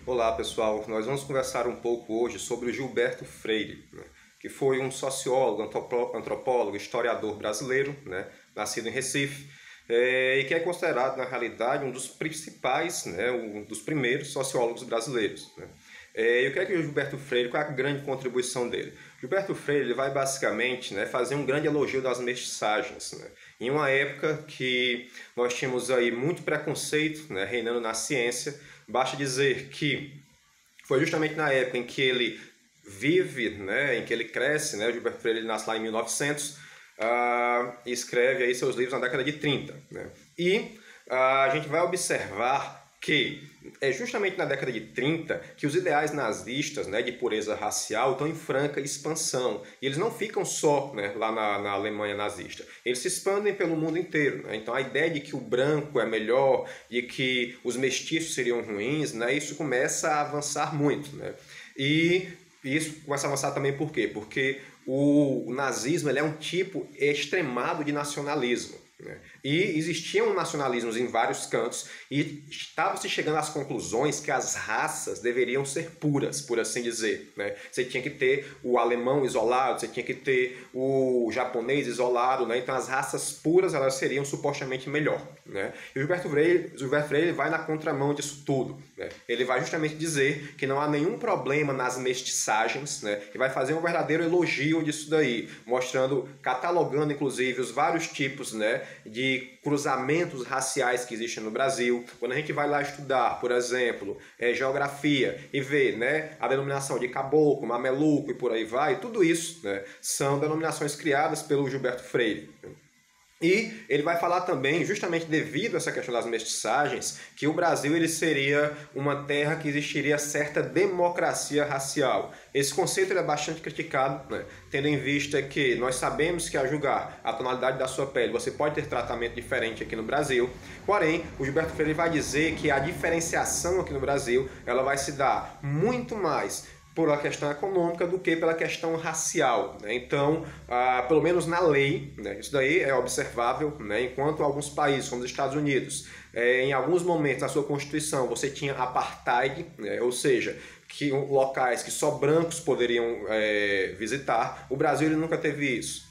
Olá pessoal, nós vamos conversar um pouco hoje sobre o Gilberto Freire, que foi um sociólogo, antropólogo, historiador brasileiro, nascido em Recife, e que é considerado, na realidade, um dos principais, um dos primeiros sociólogos brasileiros. E o que é que o Gilberto Freire, qual é a grande contribuição dele? Gilberto Freire ele vai basicamente fazer um grande elogio das mestiçagens, em uma época que nós tínhamos aí muito preconceito reinando na ciência. Basta dizer que foi justamente na época em que ele vive, em que ele cresce, o Gilberto Freire ele nasce lá em 1900 e escreve aí seus livros na década de 30. E a gente vai observar que é justamente na década de 30 que os ideais nazistas de pureza racial estão em franca expansão. E eles não ficam só lá na Alemanha nazista. Eles se expandem pelo mundo inteiro. Então a ideia de que o branco é melhor, de que os mestiços seriam ruins, isso começa a avançar muito. E isso começa a avançar também por quê? Porque o nazismo ele é um tipo extremado de nacionalismo. E existiam nacionalismos em vários cantos e estava-se chegando às conclusões que as raças deveriam ser puras, por assim dizer. Você tinha que ter o alemão isolado, você tinha que ter o japonês isolado, então as raças puras elas seriam supostamente melhor. E o Gilberto Freire vai na contramão disso tudo. Ele vai justamente dizer que não há nenhum problema nas mestiçagens, e vai fazer um verdadeiro elogio disso daí, mostrando, catalogando inclusive os vários tipos de cruzamentos raciais que existem no Brasil. Quando a gente vai lá estudar, por exemplo, geografia e vê a denominação de caboclo, mameluco e por aí vai, tudo isso são denominações criadas pelo Gilberto Freire. E ele vai falar também, justamente devido a essa questão das mestiçagens, que o Brasil ele seria uma terra que existiria certa democracia racial. Esse conceito ele é bastante criticado, tendo em vista que nós sabemos que a julgar a tonalidade da sua pele você pode ter tratamento diferente aqui no Brasil. Porém, o Gilberto Freire vai dizer que a diferenciação aqui no Brasil ela vai se dar muito mais por uma questão econômica do que pela questão racial. Então, pelo menos na lei, isso daí é observável, enquanto alguns países, como os Estados Unidos, em alguns momentos da sua Constituição você tinha apartheid, ou seja, que locais que só brancos poderiam visitar, o Brasil ele nunca teve isso.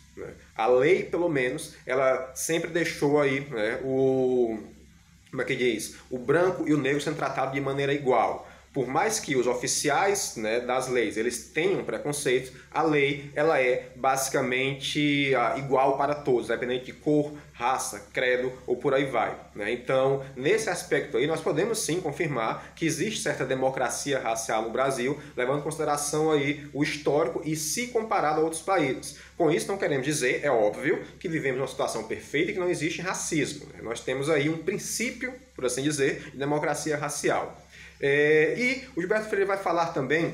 A lei, pelo menos, ela sempre deixou aí como é que diz? O branco e o negro sendo tratados de maneira igual. Por mais que os oficiais das leis eles tenham preconceito, a lei ela é basicamente igual para todos, independente de cor, raça, credo ou por aí vai. Então, nesse aspecto aí, nós podemos sim confirmar que existe certa democracia racial no Brasil, levando em consideração aí o histórico e se comparado a outros países. Com isso, não queremos dizer, é óbvio, que vivemos numa situação perfeita e que não existe racismo. Nós temos aí um princípio, por assim dizer, de democracia racial. E o Gilberto Freire vai falar também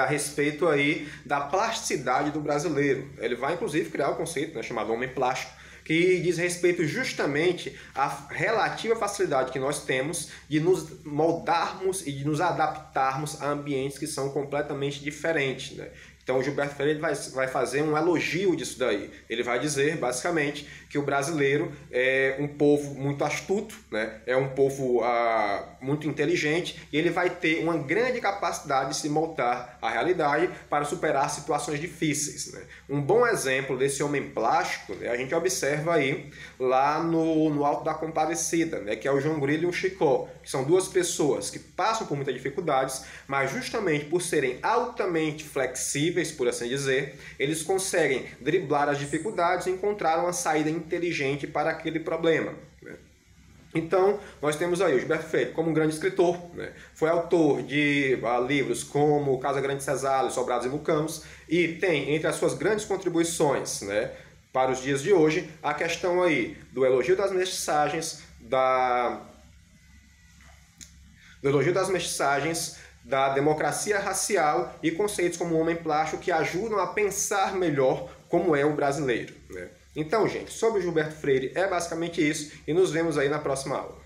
a respeito aí da plasticidade do brasileiro. Ele vai inclusive criar o conceito chamado homem plástico, que diz respeito justamente à relativa facilidade que nós temos de nos moldarmos e de nos adaptarmos a ambientes que são completamente diferentes. Então o Gilberto Freire vai fazer um elogio disso daí. Ele vai dizer, basicamente, que o brasileiro é um povo muito astuto, é um povo muito inteligente, e ele vai ter uma grande capacidade de se moldar à realidade para superar situações difíceis. Um bom exemplo desse homem plástico a gente observa aí lá no Alto da Compadecida, que é o João Grilo e o Chicó, que são duas pessoas que passam por muitas dificuldades, mas justamente por serem altamente flexíveis, por assim dizer, eles conseguem driblar as dificuldades e encontrar uma saída inteligente para aquele problema. Então, nós temos aí o Gilberto Freire como um grande escritor, foi autor de livros como Casa Grande Cesário, Sobrados e Mucamos, e tem entre as suas grandes contribuições para os dias de hoje a questão aí do elogio das mestiçagens, da democracia racial e conceitos como o homem plástico que ajudam a pensar melhor como é o brasileiro. Então, gente, sobre o Gilberto Freire é basicamente isso e nos vemos aí na próxima aula.